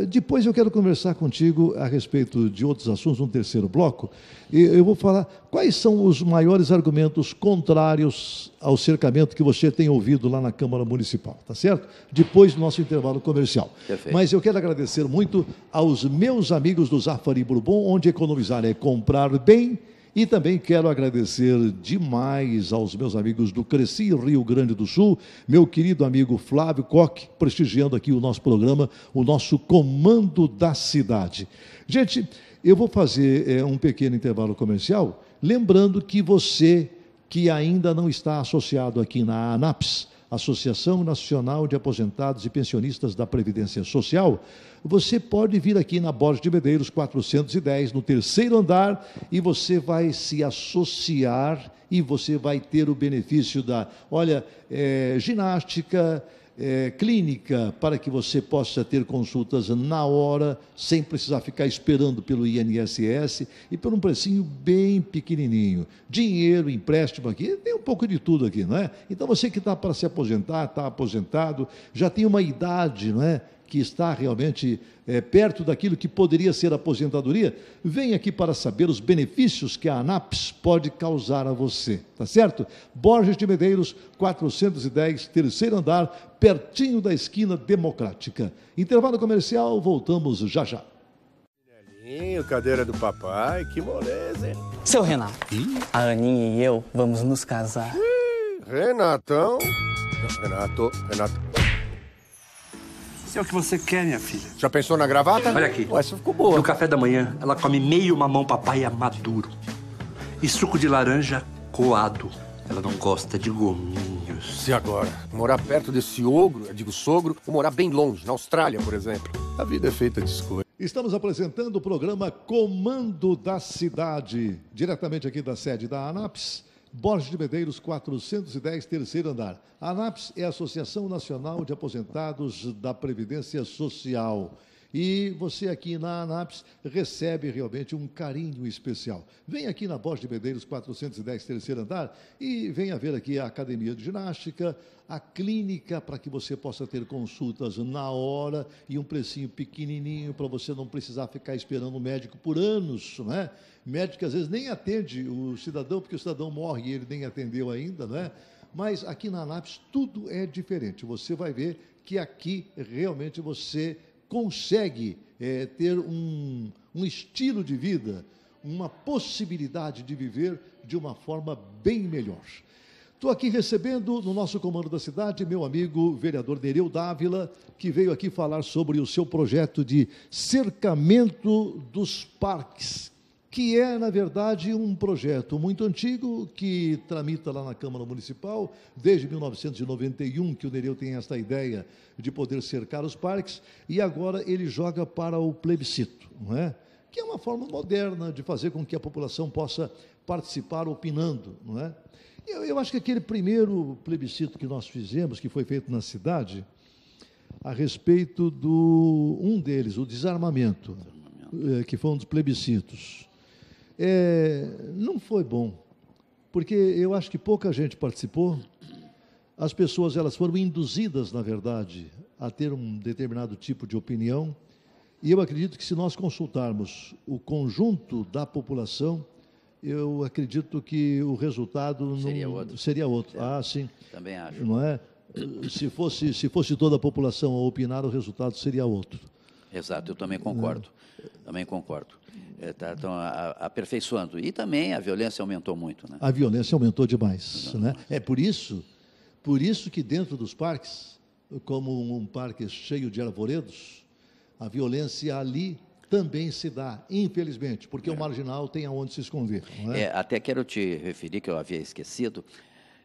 depois eu quero conversar contigo a respeito de outros assuntos, no terceiro bloco, e eu vou falar quais são os maiores argumentos contrários ao cercamento que você tem ouvido lá na Câmara Municipal, tá certo? Depois do nosso intervalo comercial. Perfeito. Mas eu quero agradecer muito aos meus amigos do Zafari Bourbon, onde economizar é comprar bem. E também quero agradecer demais aos meus amigos do Cresci Rio Grande do Sul, meu querido amigo Flávio Koch, prestigiando aqui o nosso programa, o nosso Comando da Cidade. Gente, eu vou fazer um pequeno intervalo comercial, lembrando que você que ainda não está associado aqui na ANAPS, Associação Nacional de Aposentados e Pensionistas da Previdência Social, você pode vir aqui na Borges de Medeiros 410, no terceiro andar, e você vai se associar e você vai ter o benefício da, ginástica, clínica para que você possa ter consultas na hora, sem precisar ficar esperando pelo INSS e por um precinho bem pequenininho. Dinheiro, empréstimo aqui, tem um pouco de tudo aqui, não é? Então você que está para se aposentar, está aposentado, já tem uma idade, não é? Que está realmente perto daquilo que poderia ser aposentadoria, vem aqui para saber os benefícios que a ANAPS pode causar a você, tá certo? Borges de Medeiros, 410, terceiro andar, pertinho da esquina Democrática. Intervalo comercial, voltamos já já. Cadeira do papai, que moleza, hein? Seu Renato, a Aninha e eu vamos nos casar. Renatão? Renato. Isso é o que você quer, minha filha. Já pensou na gravata? Olha aqui. Ué, essa ficou boa. No café da manhã, ela come meio mamão papaya maduro e suco de laranja coado. Ela não gosta de gominhos. E agora? Morar perto desse ogro, eu digo sogro, ou morar bem longe, na Austrália, por exemplo. A vida é feita de escolha. Estamos apresentando o programa Comando da Cidade, diretamente aqui da sede da ANAPS, Borges de Medeiros, 410, terceiro andar. A ANAPS é a Associação Nacional de Aposentados da Previdência Social. E você aqui na ANAPS recebe realmente um carinho especial. Vem aqui na Borges de Medeiros, 410, terceiro andar, e venha ver aqui a academia de ginástica, a clínica para que você possa ter consultas na hora e um precinho pequenininho para você não precisar ficar esperando o médico por anos, não é? Médico às vezes nem atende o cidadão, porque o cidadão morre e ele nem atendeu ainda, não é? Mas aqui na ANAPS tudo é diferente. Você vai ver que aqui realmente você consegue ter um estilo de vida, uma possibilidade de viver de uma forma bem melhor. Estou aqui recebendo no nosso comando da cidade meu amigo vereador Nereu Dávila, que veio aqui falar sobre o seu projeto de cercamento dos parques, que é, na verdade, um projeto muito antigo, que tramita lá na Câmara Municipal, desde 1991, que o Nereu tem esta ideia de poder cercar os parques, e agora ele joga para o plebiscito, não é? Que é uma forma moderna de fazer com que a população possa participar opinando, não é? Eu acho que aquele primeiro plebiscito que nós fizemos, que foi feito na cidade, a respeito um deles, o desarmamento, que foi um dos plebiscitos, não foi bom, porque eu acho que pouca gente participou. As pessoas elas foram induzidas, na verdade, a ter um determinado tipo de opinião, e eu acredito que se nós consultarmos o conjunto da população, eu acredito que o resultado seria outro. É, sim. Também acho. Não é? Se fosse toda a população a opinar, o resultado seria outro. Exato, eu também concordo. Também concordo. Estão aperfeiçoando. E também a violência aumentou muito, né? A violência aumentou demais, né? É por isso que dentro dos parques, como um parque cheio de arvoredos, a violência ali também se dá, infelizmente, porque o marginal tem aonde se esconder. Não é? Até quero te referir, que eu havia esquecido,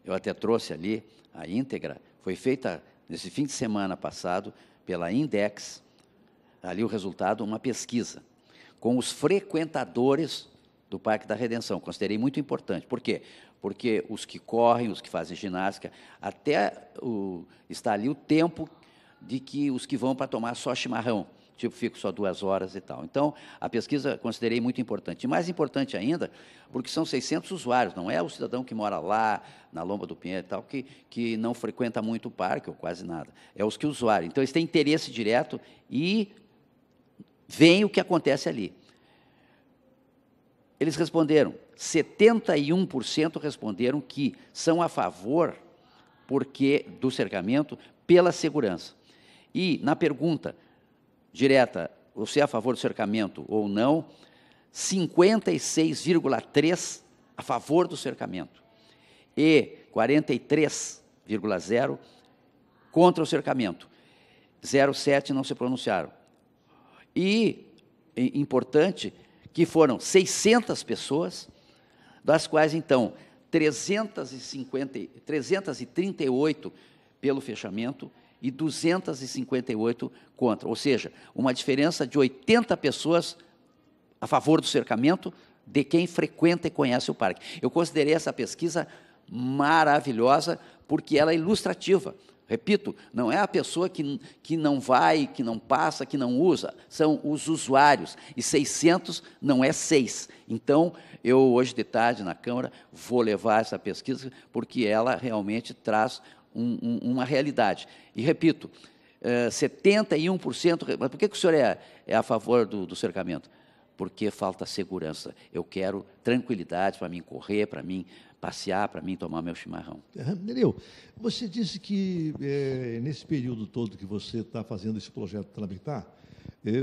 eu até trouxe ali a íntegra, foi feita nesse fim de semana passado pela Index, ali o resultado, uma pesquisa com os frequentadores do Parque da Redenção. Considerei muito importante. Por quê? Porque os que correm, os que fazem ginástica, está ali o tempo de que os que vão para tomar só chimarrão, tipo, fico só 2 horas e tal. Então, a pesquisa considerei muito importante. E mais importante ainda, porque são 600 usuários, não é o cidadão que mora lá, na Lomba do Pinheiro e tal, que não frequenta muito o parque, ou quase nada. É os que usuários. Então, eles têm interesse direto e veem o que acontece ali. Eles responderam, 71% responderam que são a favor do cercamento pela segurança. E, na pergunta direta, você é a favor do cercamento ou não, 56,3% a favor do cercamento e 43,0% contra o cercamento. 0,7% não se pronunciaram. E, importante, que foram 600 pessoas, das quais, então, 338 pelo fechamento e 258 contra, ou seja, uma diferença de 80 pessoas a favor do cercamento de quem frequenta e conhece o parque. Eu considerei essa pesquisa maravilhosa porque ela é ilustrativa Repito, não é a pessoa que não vai, que não passa, que não usa, são os usuários, e 600 não é 6. Então, eu hoje de tarde na Câmara vou levar essa pesquisa, porque ela realmente traz uma realidade. E repito, 71%, mas por que o senhor é a favor do cercamento? Porque falta segurança. Eu quero tranquilidade para mim correr, para mim passear, para mim tomar meu chimarrão. Nereu, você disse que nesse período todo que você está fazendo esse projeto tramitar,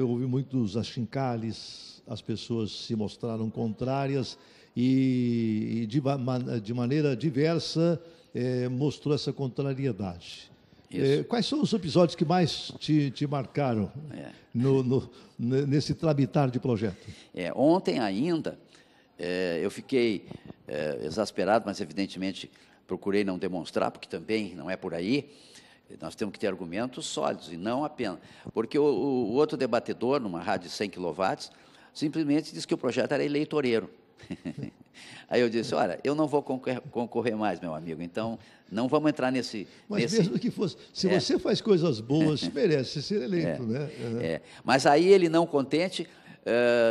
houve muitos achincalhes, as pessoas se mostraram contrárias e de maneira diversa mostrou essa contrariedade. Quais são os episódios que mais te marcaram nesse tramitar de projeto? Ontem ainda, eu fiquei exasperado, mas evidentemente procurei não demonstrar, porque também não é por aí. Nós temos que ter argumentos sólidos e não apenas. Porque o outro debatedor, numa rádio de 100 kW, simplesmente disse que o projeto era eleitoreiro. Aí eu disse, olha, eu não vou concorrer mais, meu amigo, então não vamos entrar nesse... Mas mesmo que fosse, se você faz coisas boas, merece ser eleito, né? Mas aí ele, não contente,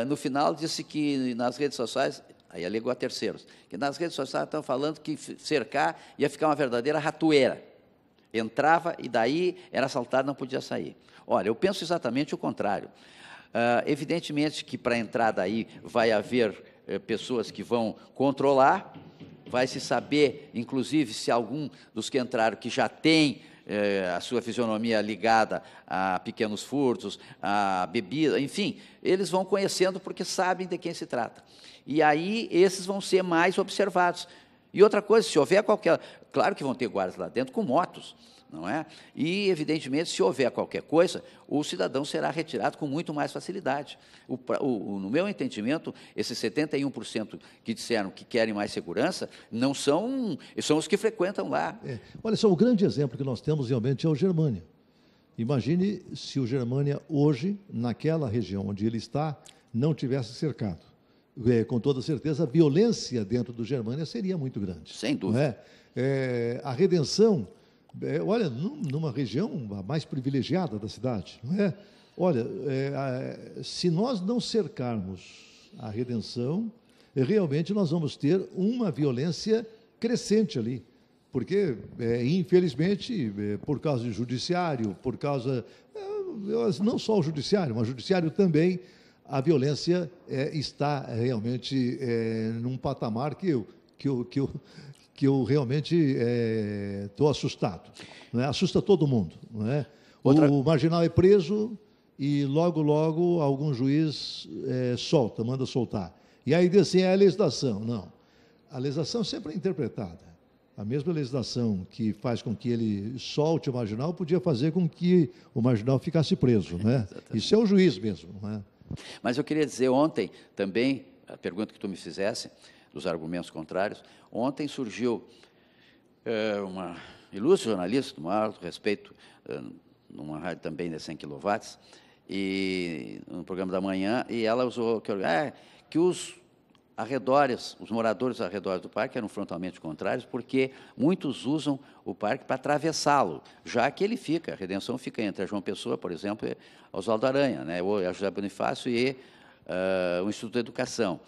no final disse que nas redes sociais, aí alegou a terceiros, que nas redes sociais estão falando que cercar ia ficar uma verdadeira ratoeira. Entrava e daí era assaltado, não podia sair. Olha, eu penso exatamente o contrário. Evidentemente que para entrar daí vai haver pessoas que vão controlar, vai se saber, inclusive, se algum dos que entraram que já tem a sua fisionomia ligada a pequenos furtos, a bebida, enfim, eles vão conhecendo porque sabem de quem se trata. E aí esses vão ser mais observados. E outra coisa, se houver qualquer... Claro que vão ter guardas lá dentro com motos, não é? E, evidentemente, se houver qualquer coisa, o cidadão será retirado com muito mais facilidade. No meu entendimento, esses 71% que disseram que querem mais segurança, não são os que frequentam lá. Olha só, o grande exemplo que nós temos realmente é o Germânia. Imagine se o Germânia hoje, naquela região onde ele está, não tivesse cercado. Com toda certeza, a violência dentro do Germânia seria muito grande. Sem dúvida. A redenção... olha, numa região a mais privilegiada da cidade, não é? Olha, se nós não cercarmos a redenção, realmente nós vamos ter uma violência crescente ali, porque, infelizmente, por causa do judiciário, por causa, não só o judiciário, mas o judiciário também, a violência está realmente num patamar que eu realmente estou assustado. Não é? Assusta todo mundo. Não é? O marginal é preso e logo, logo, algum juiz manda soltar. E aí diz assim, é a legislação. Não. A legislação sempre é interpretada. A mesma legislação que faz com que ele solte o marginal podia fazer com que o marginal ficasse preso. Né? Isso é o juiz mesmo. Não é? Mas eu queria dizer ontem também, a pergunta que tu me fizesse, dos argumentos contrários, ontem surgiu uma ilustre jornalista, do maior respeito, numa rádio também de 100 kW, e no programa da manhã, e ela usou que os arredores, os moradores arredores do parque eram frontalmente contrários, porque muitos usam o parque para atravessá-lo, já que ele fica, a Redenção fica entre a João Pessoa, por exemplo, e Oswaldo Aranha, né, ou a José Bonifácio e o Instituto de Educação.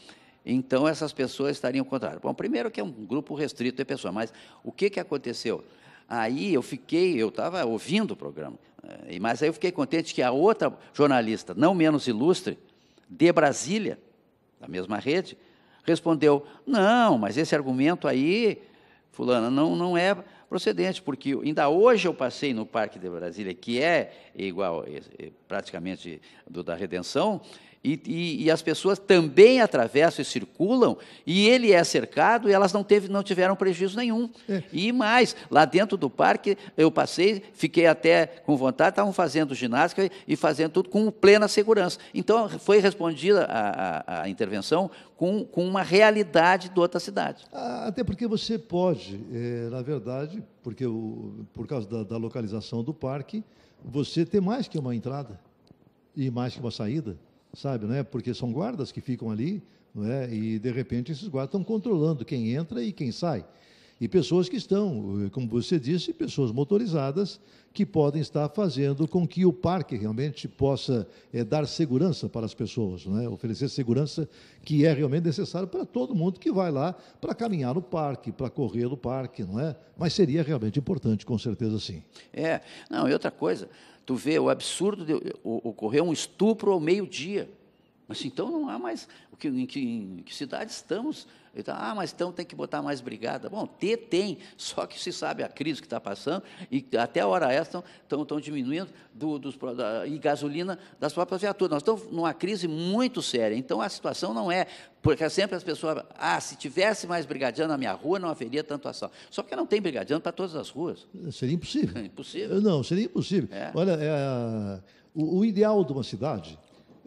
Então, essas pessoas estariam contrárias. Bom, primeiro que é um grupo restrito de pessoas, mas o que aconteceu? Aí eu estava ouvindo o programa, mas aí eu fiquei contente que a outra jornalista, não menos ilustre, de Brasília, da mesma rede, respondeu, não, mas esse argumento aí, fulana, não é procedente, porque ainda hoje eu passei no Parque de Brasília, que é igual, praticamente, da Redenção, e as pessoas também atravessam e circulam, e ele é cercado, e elas não tiveram prejuízo nenhum. E mais, lá dentro do parque, eu passei, fiquei até com vontade, estavam fazendo ginástica e fazendo tudo com plena segurança. Então, foi respondida a intervenção com uma realidade de outra cidade. Até porque você pode, na verdade, porque por causa da localização do parque, você ter mais que uma entrada e mais que uma saída. Sabe, não é? Porque são guardas que ficam ali, não é? E, de repente, esses guardas estão controlando quem entra e quem sai. E pessoas que estão, como você disse, pessoas motorizadas que podem estar fazendo com que o parque realmente possa dar segurança para as pessoas, não é? Oferecer segurança que é realmente necessário para todo mundo que vai lá para caminhar no parque, para correr no parque, não é? Mas seria realmente importante, com certeza sim. Não, e outra coisa, tu vê o absurdo de ocorrer um estupro ao meio-dia. Mas então não há mais. Em que cidade estamos? Então, mas então tem que botar mais brigada. Bom, tem, só que se sabe a crise que está passando, e até a hora essa estão diminuindo e gasolina das próprias viaturas. Nós estamos numa crise muito séria. Então a situação não é. Porque sempre as pessoas. Se tivesse mais brigadiano na minha rua, não haveria tanto assalto. Só que não tem brigadiano para todas as ruas. Seria impossível. Impossível. Não, seria impossível. Olha, o ideal de uma cidade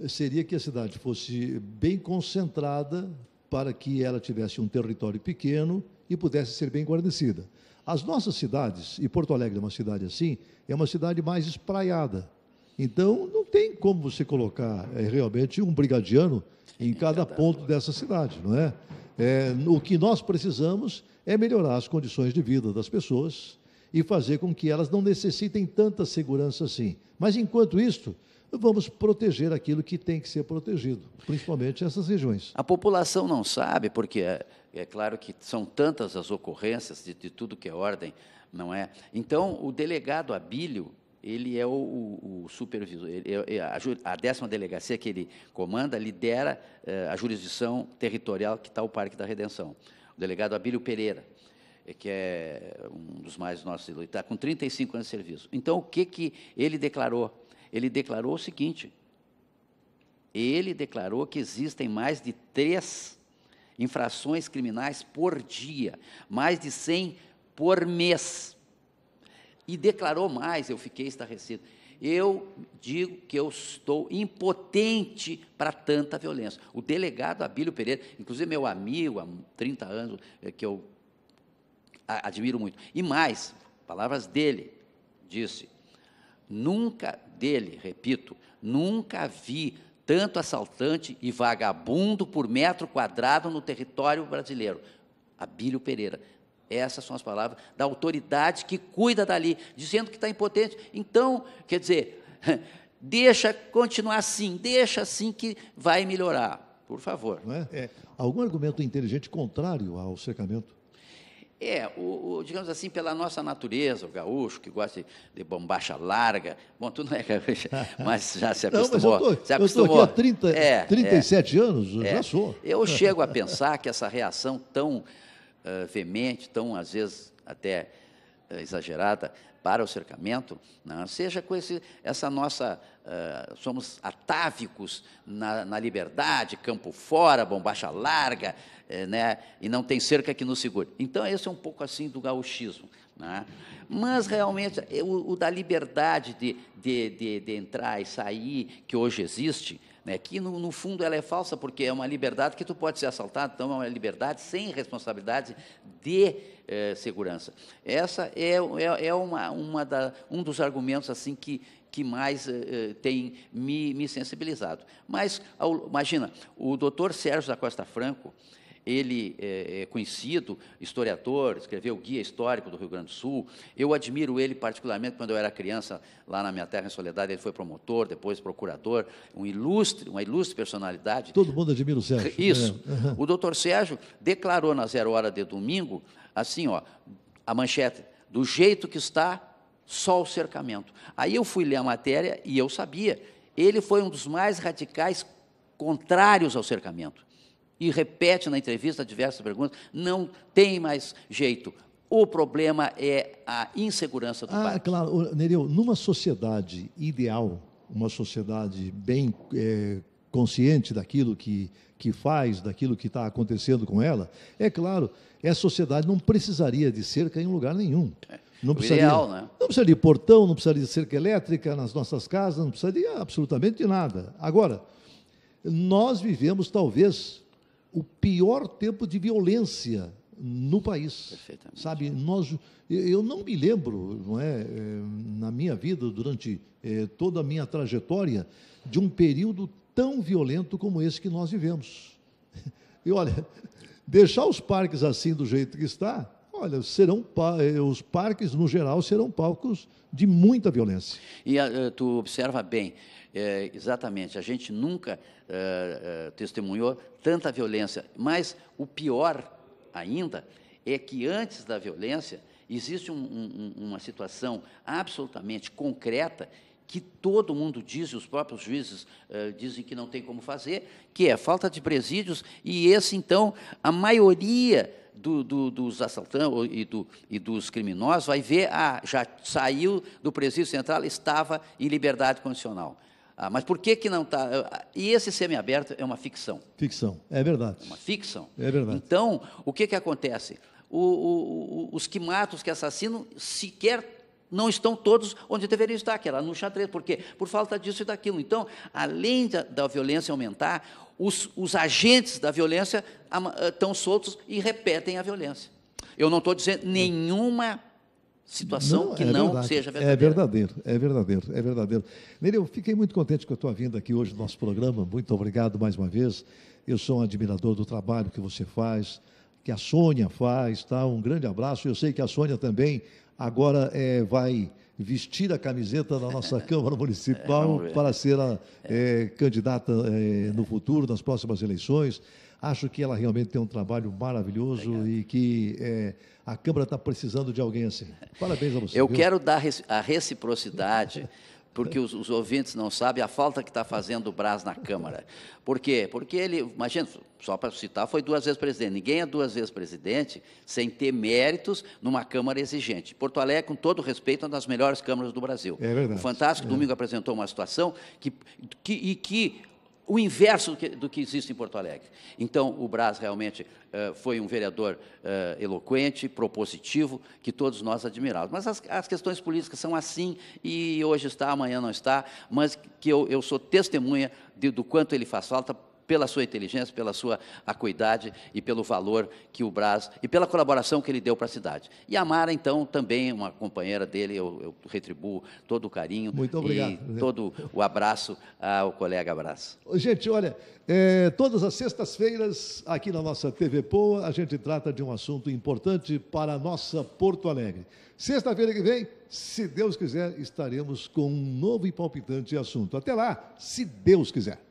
seria que a cidade fosse bem concentrada para que ela tivesse um território pequeno e pudesse ser bem guarnecida. As nossas cidades, e Porto Alegre é uma cidade assim, é uma cidade mais espraiada. Então, não tem como você colocar realmente um brigadiano em cada ponto dessa cidade, não é? O que nós precisamos é melhorar as condições de vida das pessoas e fazer com que elas não necessitem tanta segurança assim. Mas, enquanto isso, vamos proteger aquilo que tem que ser protegido, principalmente essas regiões. A população não sabe, porque é claro que são tantas as ocorrências de tudo que é ordem, não é? Então, o delegado Abílio, ele é o supervisor, a 10ª delegacia que ele comanda, lidera a jurisdição territorial que está o Parque da Redenção. O delegado Abílio Pereira, que é um dos mais nossos, ele está com 35 anos de serviço. Então, o que ele declarou? Ele declarou o seguinte, ele declarou que existem mais de 3 infrações criminais por dia, mais de 100 por mês. E declarou mais, eu fiquei estarrecido. Eu digo que eu estou impotente para tanta violência. O delegado Abílio Pereira, inclusive meu amigo há 30 anos, que eu admiro muito. E mais, palavras dele, disse, repito, nunca vi tanto assaltante e vagabundo por metro quadrado no território brasileiro. Abílio Pereira. Essas são as palavras da autoridade que cuida dali, dizendo que está impotente. Então, quer dizer, deixa continuar assim, deixa assim que vai melhorar, por favor. Não é? Algum argumento inteligente contrário ao cercamento? Digamos assim, pela nossa natureza, o gaúcho, que gosta de bombacha larga. Bom, tu não é gaúcho, mas já se acostumou. Não, mas eu estou aqui há 37 anos, já sou. Eu chego a pensar que essa reação tão veemente, tão, às vezes, até exagerada, para o cercamento, não, seja com essa nossa... somos atávicos na liberdade, campo fora, bombacha larga, né, e não tem cerca que nos segure. Então, esse é um pouco assim do gauchismo. Né? Mas, realmente, o da liberdade de entrar e sair, que hoje existe, né, que, no fundo, ela é falsa, porque é uma liberdade que tu pode ser assaltado, então é uma liberdade sem responsabilidade de segurança. Essa é um dos argumentos assim que mais tem me sensibilizado. Mas, imagina, o doutor Sérgio da Costa Franco, ele é conhecido, historiador, escreveu o Guia Histórico do Rio Grande do Sul. Eu admiro ele particularmente quando eu era criança, lá na minha terra, em Soledade, ele foi promotor, depois procurador, uma ilustre personalidade. Todo mundo admira o Sérgio. Isso. O doutor Sérgio declarou na 0 hora de domingo, assim, a manchete, do jeito que está, só o cercamento. Aí eu fui ler a matéria e eu sabia, ele foi um dos mais radicais contrários ao cercamento. E repete na entrevista diversas perguntas, não tem mais jeito. O problema é a insegurança do país. Claro, Nereu, numa sociedade ideal, uma sociedade bem consciente daquilo que faz, daquilo que está acontecendo com ela, é claro, essa sociedade não precisaria de cerca em lugar nenhum. Não precisaria, ideal, né? Não precisaria de portão, não precisaria de cerca elétrica nas nossas casas, não precisaria absolutamente de nada. Agora, nós vivemos, talvez, o pior tempo de violência no país. Perfeitamente. Sabe, eu não me lembro, não é, na minha vida, durante toda a minha trajetória, de um período tão violento como esse que nós vivemos. E olha, deixar os parques assim do jeito que está, olha, os parques, no geral, serão palcos de muita violência. E tu observa bem, exatamente, a gente nunca testemunhou tanta violência, mas o pior ainda é que antes da violência existe uma situação absolutamente concreta que todo mundo diz, e os próprios juízes dizem que não tem como fazer, que é falta de presídios, e esse, então, a maioria dos assaltantes e dos criminosos vai ver, já saiu do presídio central, estava em liberdade condicional. Mas por que não está? E esse semiaberto é uma ficção. Ficção, é verdade. É uma ficção. É verdade. Então, o que acontece? Os que matam, os que assassinam, sequer não estão todos onde deveriam estar, que era no xadrez. Por quê? Por falta disso e daquilo. Então, além da violência aumentar, os agentes da violência estão soltos e repetem a violência. Eu não estou dizendo nenhuma situação que não seja verdadeira. É verdadeiro. Nele, eu fiquei muito contente com a tua vinda aqui hoje no nosso programa. Muito obrigado mais uma vez. Eu sou um admirador do trabalho que você faz, que a Sônia faz, tá? Um grande abraço. Eu sei que a Sônia também agora vai vestir a camiseta da nossa Câmara Municipal para ser a candidata no futuro, nas próximas eleições. Acho que ela realmente tem um trabalho maravilhoso e que a Câmara está precisando de alguém assim. Parabéns a você. Eu quero dar a reciprocidade, porque os ouvintes não sabem a falta que está fazendo o Braz na Câmara. Por quê? Porque ele, imagina, só para citar, foi 2 vezes presidente. Ninguém é 2 vezes presidente sem ter méritos numa Câmara exigente. Porto Alegre, com todo respeito, é uma das melhores câmaras do Brasil. É verdade. O Fantástico, domingo, apresentou uma situação que o inverso do que existe em Porto Alegre. Então, o Braz realmente foi um vereador eloquente, propositivo, que todos nós admirávamos. Mas as questões políticas são assim, e hoje está, amanhã não está, mas que eu sou testemunha do quanto ele faz falta, pela sua inteligência, pela sua acuidade e pelo valor que o Braz, e pela colaboração que ele deu para a cidade. E a Mara, então, também uma companheira dele, eu retribuo todo o carinho. Muito obrigado. E todo o abraço ao colega Braz. Gente, olha, todas as sextas-feiras, aqui na nossa TV Poa, a gente trata de um assunto importante para a nossa Porto Alegre. Sexta-feira que vem, se Deus quiser, estaremos com um novo e palpitante assunto. Até lá, se Deus quiser.